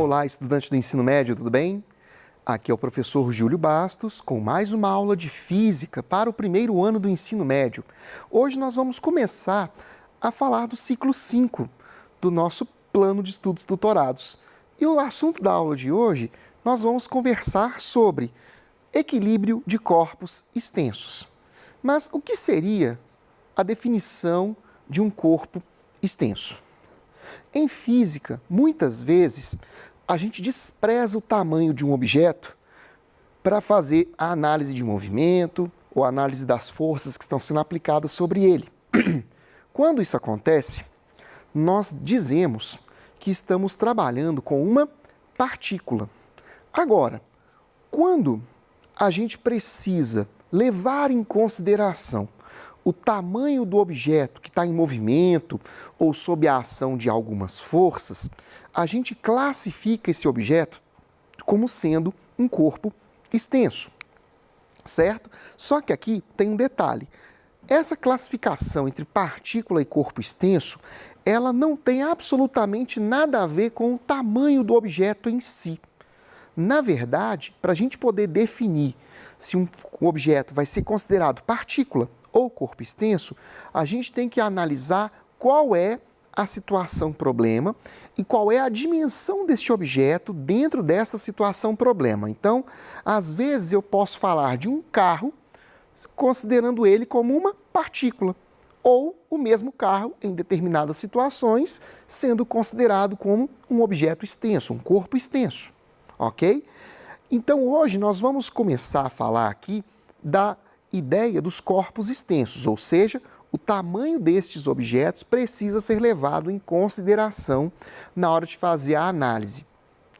Olá, estudante do ensino médio, tudo bem? Aqui é o professor Júlio Bastos com mais uma aula de Física para o primeiro ano do ensino médio. Hoje nós vamos começar a falar do ciclo 5 do nosso plano de estudos tutorados. E o assunto da aula de hoje, nós vamos conversar sobre equilíbrio de corpos extensos. Mas o que seria a definição de um corpo extenso? Em física, muitas vezes, a gente despreza o tamanho de um objeto para fazer a análise de movimento ou a análise das forças que estão sendo aplicadas sobre ele. Quando isso acontece, nós dizemos que estamos trabalhando com uma partícula. Agora, quando a gente precisa levar em consideração o tamanho do objeto que está em movimento ou sob a ação de algumas forças, a gente classifica esse objeto como sendo um corpo extenso, certo? Só que aqui tem um detalhe. Essa classificação entre partícula e corpo extenso, ela não tem absolutamente nada a ver com o tamanho do objeto em si. Na verdade, para a gente poder definir se um objeto vai ser considerado partícula ou corpo extenso, a gente tem que analisar qual é a situação problema e qual é a dimensão deste objeto dentro dessa situação problema. Então, às vezes eu posso falar de um carro considerando ele como uma partícula, ou o mesmo carro, em determinadas situações, sendo considerado como um objeto extenso, um corpo extenso, ok? Então, hoje nós vamos começar a falar aqui da ideia dos corpos extensos, ou seja, o tamanho destes objetos precisa ser levado em consideração na hora de fazer a análise,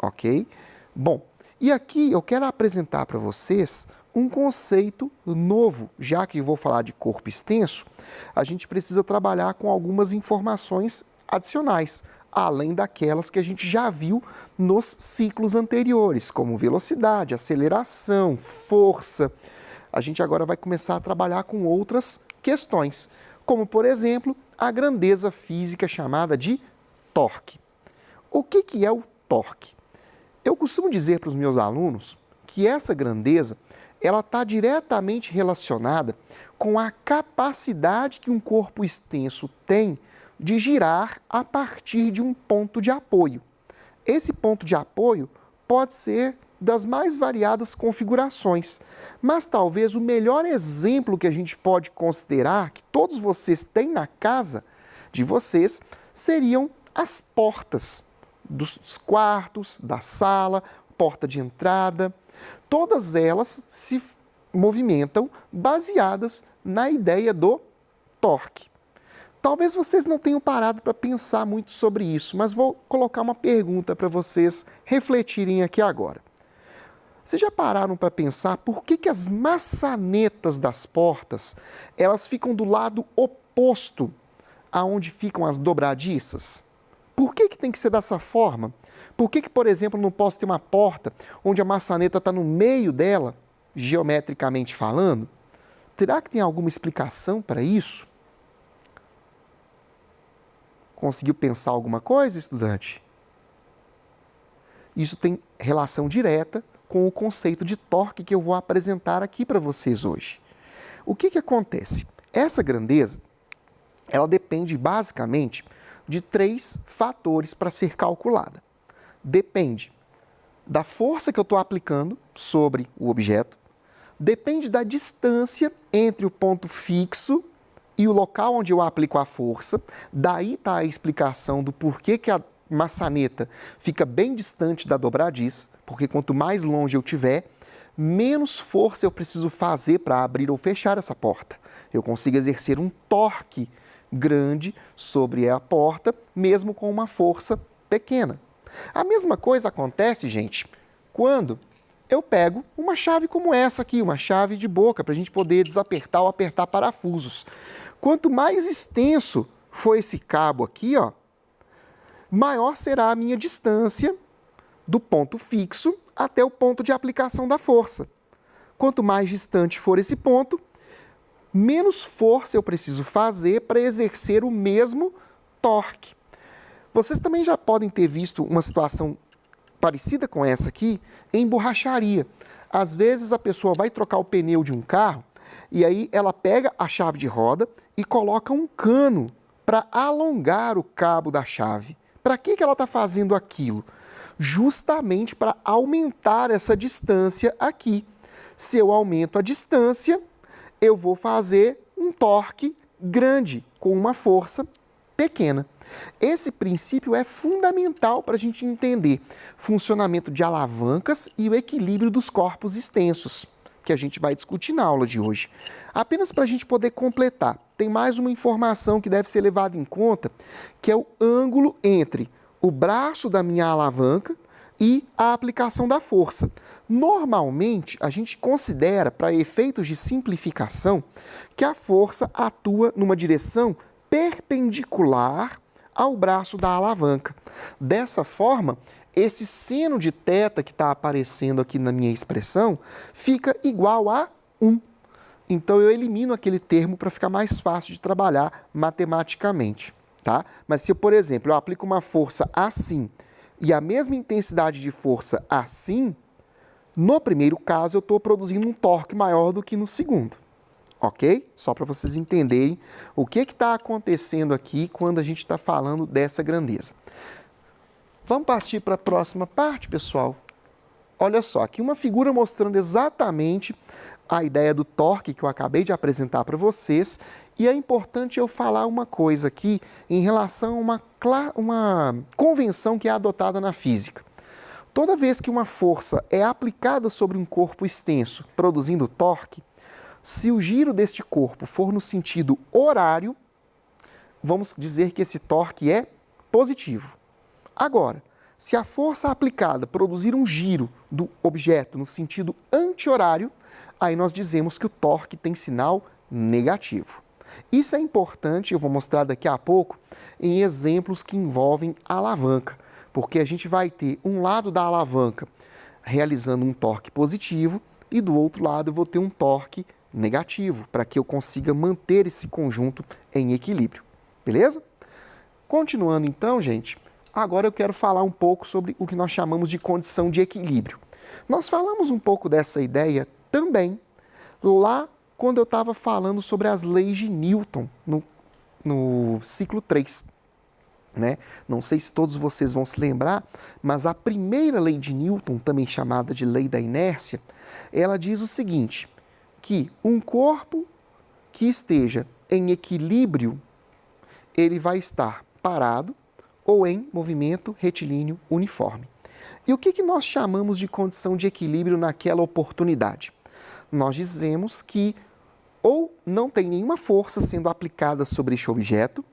ok? Bom, e aqui eu quero apresentar para vocês um conceito novo. Já que eu vou falar de corpo extenso, a gente precisa trabalhar com algumas informações adicionais, além daquelas que a gente já viu nos ciclos anteriores, como velocidade, aceleração, força. A gente agora vai começar a trabalhar com outras questões, como, por exemplo, a grandeza física chamada de torque. O que é o torque? Eu costumo dizer para os meus alunos que essa grandeza ela está diretamente relacionada com a capacidade que um corpo extenso tem de girar a partir de um ponto de apoio. Esse ponto de apoio pode ser das mais variadas configurações, mas talvez o melhor exemplo que a gente pode considerar, que todos vocês têm na casa de vocês, seriam as portas dos quartos, da sala, porta de entrada. Todas elas se movimentam baseadas na ideia do torque. Talvez vocês não tenham parado para pensar muito sobre isso, mas vou colocar uma pergunta para vocês refletirem aqui agora. Vocês já pararam para pensar por que as maçanetas das portas elas ficam do lado oposto aonde ficam as dobradiças? Por que tem que ser dessa forma? Por que, por exemplo, não posso ter uma porta onde a maçaneta está no meio dela, geometricamente falando? Será que tem alguma explicação para isso? Conseguiu pensar alguma coisa, estudante? Isso tem relação direta com o conceito de torque que eu vou apresentar aqui para vocês hoje. O que acontece? Essa grandeza, ela depende basicamente de 3 fatores para ser calculada. Depende da força que eu estou aplicando sobre o objeto, depende da distância entre o ponto fixo e o local onde eu aplico a força, daí está a explicação do porquê que a maçaneta fica bem distante da dobradiça, porque quanto mais longe eu tiver, menos força eu preciso fazer para abrir ou fechar essa porta. Eu consigo exercer um torque grande sobre a porta, mesmo com uma força pequena. A mesma coisa acontece, gente, quando eu pego uma chave como essa aqui, uma chave de boca, para a gente poder desapertar ou apertar parafusos. Quanto mais extenso for esse cabo aqui, ó, maior será a minha distância do ponto fixo até o ponto de aplicação da força. Quanto mais distante for esse ponto, menos força eu preciso fazer para exercer o mesmo torque. Vocês também já podem ter visto uma situação parecida com essa aqui em borracharia. Às vezes a pessoa vai trocar o pneu de um carro e aí ela pega a chave de roda e coloca um cano para alongar o cabo da chave. Para que ela está fazendo aquilo? Justamente para aumentar essa distância aqui. Se eu aumento a distância, eu vou fazer um torque grande com uma força pequena. Esse princípio é fundamental para a gente entender funcionamento de alavancas e o equilíbrio dos corpos extensos, que a gente vai discutir na aula de hoje. Apenas para a gente poder completar, tem mais uma informação que deve ser levada em conta, que é o ângulo entre o braço da minha alavanca e a aplicação da força. Normalmente, a gente considera, para efeitos de simplificação, que a força atua numa direção perpendicular ao braço da alavanca. Dessa forma, esse seno de θ que está aparecendo aqui na minha expressão fica igual a 1. Então, eu elimino aquele termo para ficar mais fácil de trabalhar matematicamente, tá? Mas se, por exemplo, eu aplico uma força assim e a mesma intensidade de força assim, no primeiro caso eu estou produzindo um torque maior do que no segundo. Ok? Só para vocês entenderem o que está acontecendo aqui quando a gente está falando dessa grandeza. Vamos partir para a próxima parte, pessoal? Olha só, aqui uma figura mostrando exatamente a ideia do torque que eu acabei de apresentar para vocês. E é importante eu falar uma coisa aqui em relação a uma convenção que é adotada na física. Toda vez que uma força é aplicada sobre um corpo extenso, produzindo torque, se o giro deste corpo for no sentido horário, vamos dizer que esse torque é positivo. Agora, se a força aplicada produzir um giro do objeto no sentido anti-horário, aí nós dizemos que o torque tem sinal negativo. Isso é importante, eu vou mostrar daqui a pouco, em exemplos que envolvem a alavanca, porque a gente vai ter um lado da alavanca realizando um torque positivo e do outro lado eu vou ter um torque negativo, para que eu consiga manter esse conjunto em equilíbrio. Beleza? Continuando então, gente, agora eu quero falar um pouco sobre o que nós chamamos de condição de equilíbrio. Nós falamos um pouco dessa ideia também lá quando eu estava falando sobre as leis de Newton no ciclo 3. Né? Não sei se todos vocês vão se lembrar, mas a primeira lei de Newton, também chamada de lei da inércia, ela diz o seguinte, que um corpo que esteja em equilíbrio, ele vai estar parado ou em movimento retilíneo uniforme. E o que nós chamamos de condição de equilíbrio naquela oportunidade? Nós dizemos que ou não tem nenhuma força sendo aplicada sobre este objeto,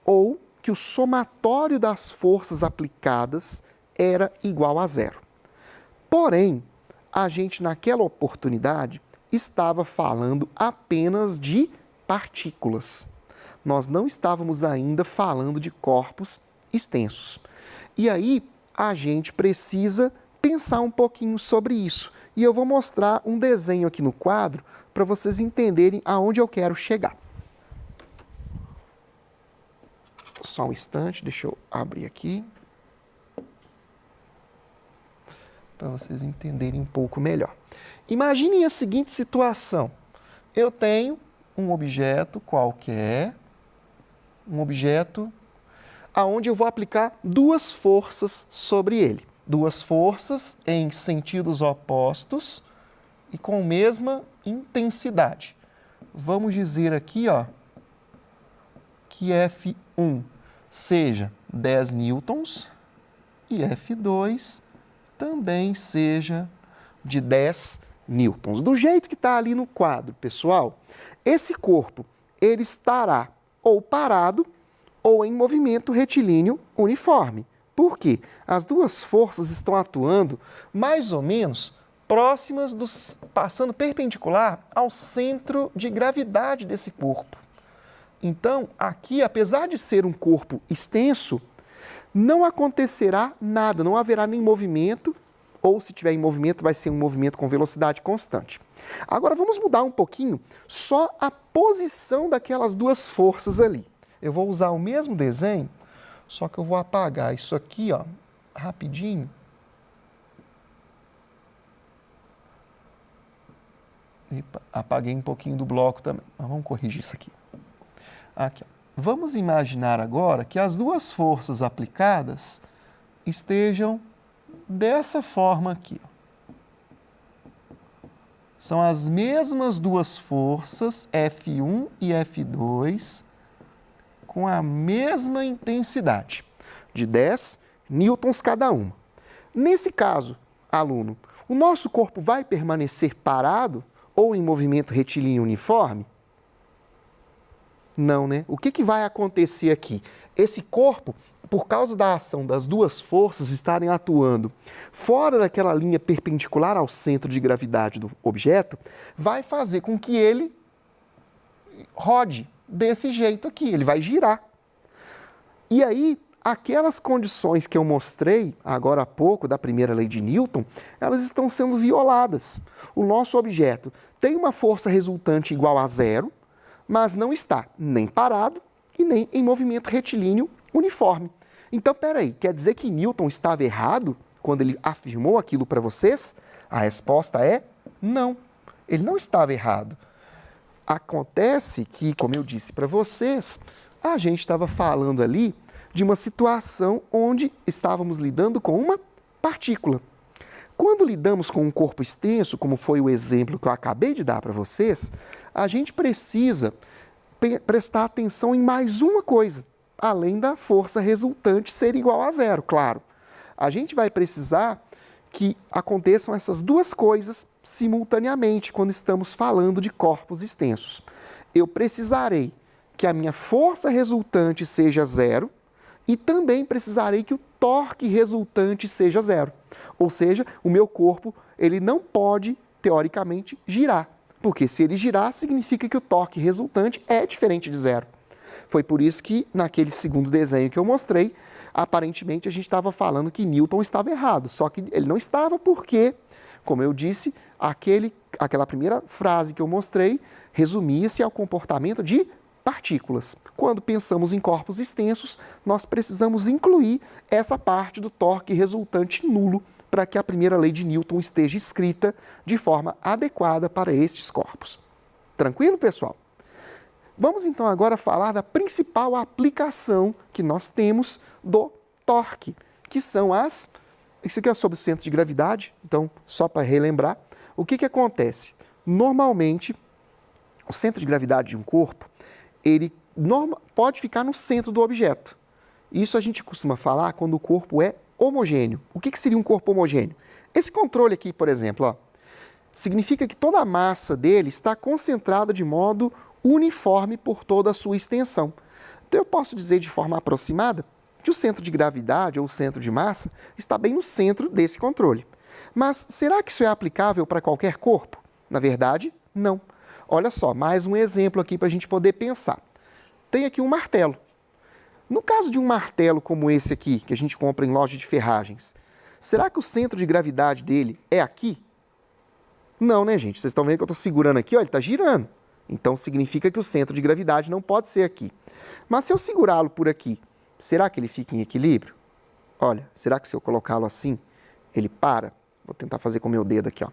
ou que o somatório das forças aplicadas era igual a zero. Porém, a gente naquela oportunidade estava falando apenas de partículas. Nós não estávamos ainda falando de corpos extensos. E aí, a gente precisa pensar um pouquinho sobre isso. E eu vou mostrar um desenho aqui no quadro para vocês entenderem aonde eu quero chegar. Só um instante, deixa eu abrir aqui. Para vocês entenderem um pouco melhor. Imaginem a seguinte situação. Eu tenho um objeto qualquer, um objeto aonde eu vou aplicar duas forças sobre ele. Duas forças em sentidos opostos e com a mesma intensidade. Vamos dizer aqui, ó, que F1 seja 10 newtons e F2 também seja de 10 newtons. Do jeito que está ali no quadro, pessoal, esse corpo ele estará ou parado ou em movimento retilíneo uniforme. Por quê? As duas forças estão atuando mais ou menos próximas, passando perpendicular ao centro de gravidade desse corpo. Então, aqui, apesar de ser um corpo extenso, não acontecerá nada, não haverá nem movimento, ou se tiver em movimento, vai ser um movimento com velocidade constante. Agora, vamos mudar um pouquinho só a posição daquelas duas forças ali. Eu vou usar o mesmo desenho, só que eu vou apagar isso aqui, ó, rapidinho, Epa, apaguei um pouquinho do bloco também, mas vamos corrigir isso aqui. Aqui, ó. Vamos imaginar agora que as duas forças aplicadas estejam dessa forma aqui. Ó. São as mesmas duas forças, F1 e F2, com a mesma intensidade, de 10 newtons cada uma. Nesse caso, aluno, o nosso corpo vai permanecer parado ou em movimento retilíneo uniforme? Não, né? O que vai acontecer aqui? Esse corpo, por causa da ação das duas forças estarem atuando fora daquela linha perpendicular ao centro de gravidade do objeto, vai fazer com que ele rode desse jeito aqui, ele vai girar. E aí, aquelas condições que eu mostrei agora há pouco da primeira lei de Newton, elas estão sendo violadas. O nosso objeto tem uma força resultante igual a zero, mas não está nem parado e nem em movimento retilíneo uniforme. Então, peraí, quer dizer que Newton estava errado quando ele afirmou aquilo para vocês? A resposta é não, ele não estava errado. Acontece que, como eu disse para vocês, a gente estava falando ali de uma situação onde estávamos lidando com uma partícula. Quando lidamos com um corpo extenso, como foi o exemplo que eu acabei de dar para vocês, a gente precisa prestar atenção em mais uma coisa, além da força resultante ser igual a zero, claro. A gente vai precisar que aconteçam essas duas coisas simultaneamente quando estamos falando de corpos extensos. Eu precisarei que a minha força resultante seja zero e também precisarei que o torque resultante seja zero. Ou seja, o meu corpo ele não pode, teoricamente, girar. Porque se ele girar, significa que o torque resultante é diferente de zero. Foi por isso que, naquele segundo desenho que eu mostrei, aparentemente a gente estava falando que Newton estava errado. Só que ele não estava porque, como eu disse, aquela primeira frase que eu mostrei resumia-se ao comportamento de partículas. Quando pensamos em corpos extensos, nós precisamos incluir essa parte do torque resultante nulo para que a primeira lei de Newton esteja escrita de forma adequada para estes corpos. Tranquilo, pessoal? Vamos então agora falar da principal aplicação que nós temos do torque, que são as... Isso aqui é sobre o centro de gravidade, então só para relembrar, o que acontece? Normalmente, o centro de gravidade de um corpo, ele pode ficar no centro do objeto. Isso a gente costuma falar quando o corpo é homogêneo. O que seria um corpo homogêneo? Esse controle aqui, por exemplo, ó, significa que toda a massa dele está concentrada de modo uniforme por toda a sua extensão. Então eu posso dizer de forma aproximada que o centro de gravidade ou o centro de massa está bem no centro desse controle. Mas será que isso é aplicável para qualquer corpo? Na verdade, não. Olha só, mais um exemplo aqui para a gente poder pensar. Tem aqui um martelo. No caso de um martelo como esse aqui, que a gente compra em loja de ferragens, será que o centro de gravidade dele é aqui? Não, né, gente? Vocês estão vendo que eu estou segurando aqui, ó, ele está girando. Então, significa que o centro de gravidade não pode ser aqui. Mas se eu segurá-lo por aqui, será que ele fica em equilíbrio? Olha, será que se eu colocá-lo assim, ele para? Vou tentar fazer com o meu dedo aqui, ó.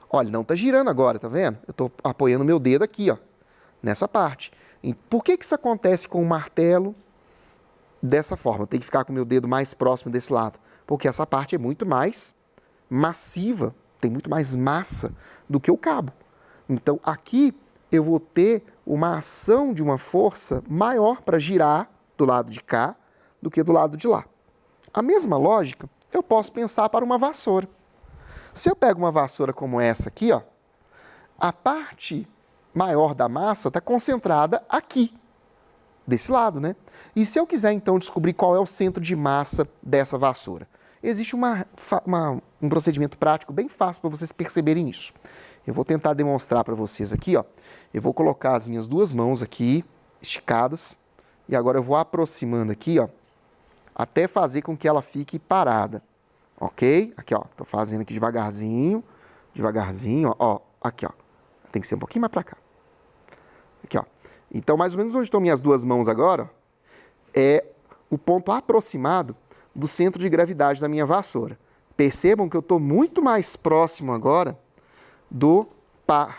Olha, não está girando agora, tá vendo? Eu estou apoiando meu dedo aqui, ó, nessa parte. E por que isso acontece com o martelo dessa forma? Eu tenho que ficar com o meu dedo mais próximo desse lado. Porque essa parte é muito mais massiva, tem muito mais massa do que o cabo. Então, aqui eu vou ter uma ação de uma força maior para girar do lado de cá do que do lado de lá. A mesma lógica eu posso pensar para uma vassoura. Se eu pego uma vassoura como essa aqui, ó, a parte maior da massa está concentrada aqui, desse lado, né? E se eu quiser, então, descobrir qual é o centro de massa dessa vassoura? Existe um procedimento prático bem fácil para vocês perceberem isso. Eu vou tentar demonstrar para vocês aqui, ó. Eu vou colocar as minhas duas mãos aqui, esticadas, e agora eu vou aproximando aqui, ó, até fazer com que ela fique parada. Ok? Aqui, ó, tô fazendo aqui devagarzinho, ó, aqui, ó. Tem que ser um pouquinho mais para cá. Aqui, ó. Então, mais ou menos onde estão minhas duas mãos agora, é o ponto aproximado do centro de gravidade da minha vassoura. Percebam que eu estou muito mais próximo agora do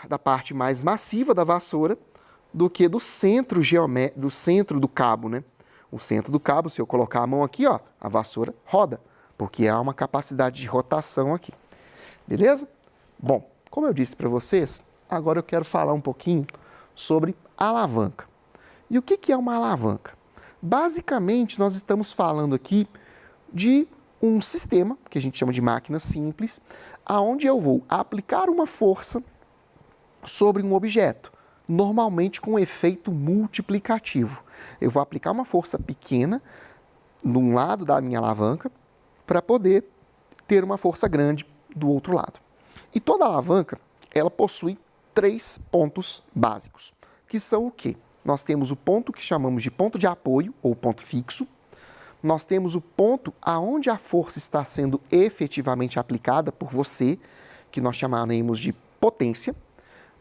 da parte mais massiva da vassoura do que do centro do cabo, né? O centro do cabo, se eu colocar a mão aqui, ó, a vassoura roda, porque há uma capacidade de rotação aqui. Beleza? Bom, como eu disse para vocês, agora eu quero falar um pouquinho sobre alavanca. E o que é uma alavanca? Basicamente, nós estamos falando aqui de um sistema, que a gente chama de máquina simples, aonde eu vou aplicar uma força sobre um objeto, normalmente com um efeito multiplicativo. Eu vou aplicar uma força pequena num lado da minha alavanca para poder ter uma força grande do outro lado. E toda alavanca, ela possui 3 pontos básicos, que são o quê? Nós temos o ponto que chamamos de ponto de apoio, ou ponto fixo. Nós temos o ponto aonde a força está sendo efetivamente aplicada por você, que nós chamaremos de potência,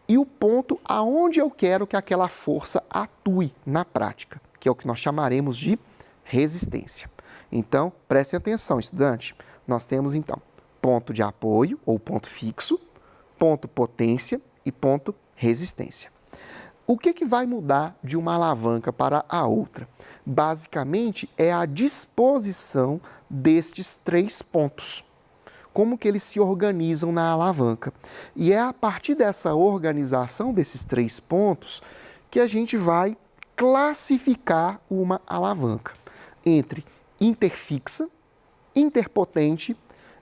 e o ponto aonde eu quero que aquela força atue na prática, que é o que nós chamaremos de resistência. Então, prestem atenção, estudante. Nós temos, então, ponto de apoio, ou ponto fixo, ponto potência e ponto resistência. O que vai mudar de uma alavanca para a outra? Basicamente, é a disposição destes 3 pontos. Como que eles se organizam na alavanca. E é a partir dessa organização desses 3 pontos que a gente vai classificar uma alavanca entre interfixa, interpotente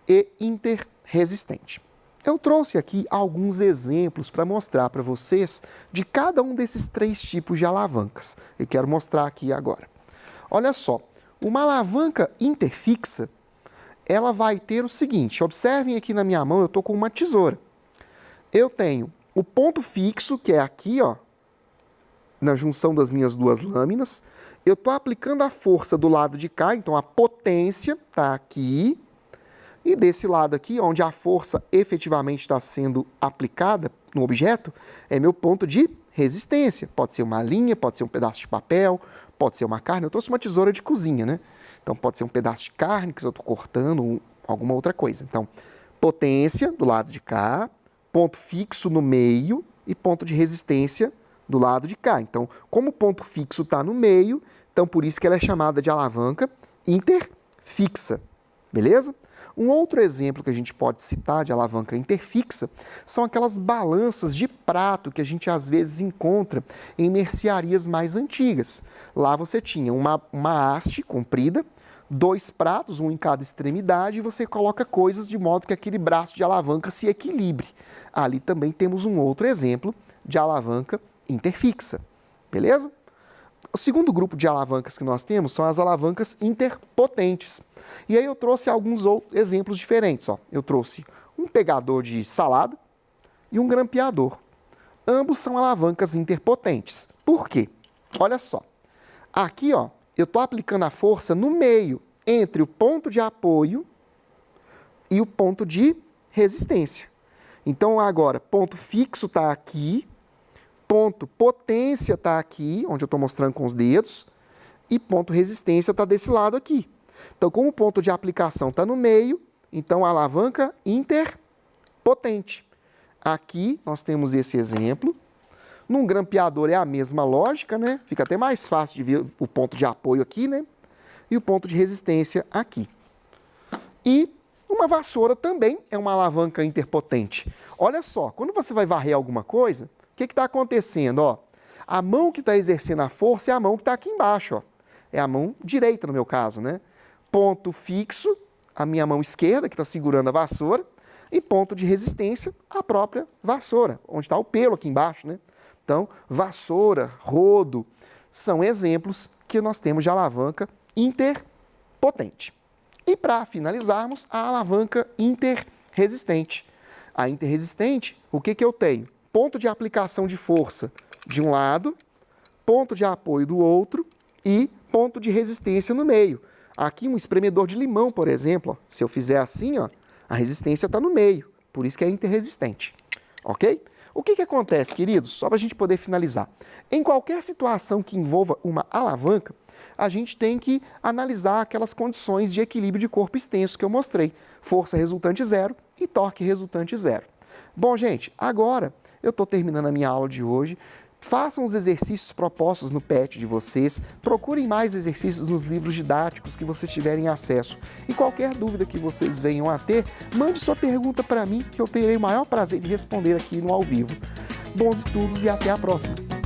e interresistente. Eu trouxe aqui alguns exemplos para mostrar para vocês de cada um desses 3 tipos de alavancas. Eu quero mostrar aqui agora. Olha só, uma alavanca interfixa, ela vai ter o seguinte, observem aqui na minha mão, eu estou com uma tesoura. Eu tenho o ponto fixo, que é aqui, ó, na junção das minhas 2 lâminas. Eu estou aplicando a força do lado de cá, então a potência está aqui. E desse lado aqui, onde a força efetivamente está sendo aplicada no objeto, é meu ponto de resistência. Pode ser uma linha, pode ser um pedaço de papel, pode ser uma carne. Eu trouxe uma tesoura de cozinha, né? Então pode ser um pedaço de carne que eu estou cortando, alguma outra coisa. Então, potência do lado de cá, ponto fixo no meio e ponto de resistência do lado de cá. Então, como o ponto fixo está no meio, então por isso que ela é chamada de alavanca interfixa. Beleza? Um outro exemplo que a gente pode citar de alavanca interfixa são aquelas balanças de prato que a gente às vezes encontra em mercearias mais antigas. Lá você tinha uma haste comprida, 2 pratos, um em cada extremidade, e você coloca coisas de modo que aquele braço de alavanca se equilibre. Ali também temos um outro exemplo de alavanca interfixa. Beleza? O segundo grupo de alavancas que nós temos são as alavancas interpotentes. E aí eu trouxe alguns outros exemplos diferentes. Ó. Eu trouxe um pegador de salada e um grampeador. Ambos são alavancas interpotentes. Por quê? Olha só. Aqui, ó, eu estou aplicando a força no meio entre o ponto de apoio e o ponto de resistência. Então, agora, ponto fixo está aqui, ponto potência está aqui, onde eu estou mostrando com os dedos, e ponto resistência está desse lado aqui. Então, como o ponto de aplicação está no meio, então a alavanca interpotente. Aqui nós temos esse exemplo. Num grampeador é a mesma lógica, né? Fica até mais fácil de ver o ponto de apoio aqui, né? E o ponto de resistência aqui. E uma vassoura também é uma alavanca interpotente. Olha só, quando você vai varrer alguma coisa, o que está acontecendo? Ó, a mão que está exercendo a força é a mão que está aqui embaixo. Ó. É a mão direita, no meu caso, né? Ponto fixo, a minha mão esquerda, que está segurando a vassoura, e ponto de resistência, a própria vassoura, onde está o pelo aqui embaixo, né? Então, vassoura, rodo, são exemplos que nós temos de alavanca interpotente. E para finalizarmos, a alavanca interresistente. A interresistente, o que eu tenho? Ponto de aplicação de força de um lado, ponto de apoio do outro e ponto de resistência no meio. Aqui um espremedor de limão, por exemplo, ó, se eu fizer assim, ó, a resistência está no meio, por isso que é interresistente. Ok? O que acontece, queridos? Só para a gente poder finalizar. Em qualquer situação que envolva uma alavanca, a gente tem que analisar aquelas condições de equilíbrio de corpo extenso que eu mostrei. Força resultante zero e torque resultante zero. Bom, gente, agora eu estou terminando a minha aula de hoje. Façam os exercícios propostos no PET de vocês, procurem mais exercícios nos livros didáticos que vocês tiverem acesso. E qualquer dúvida que vocês venham a ter, mande sua pergunta para mim, que eu terei o maior prazer de responder aqui no ao vivo. Bons estudos e até a próxima!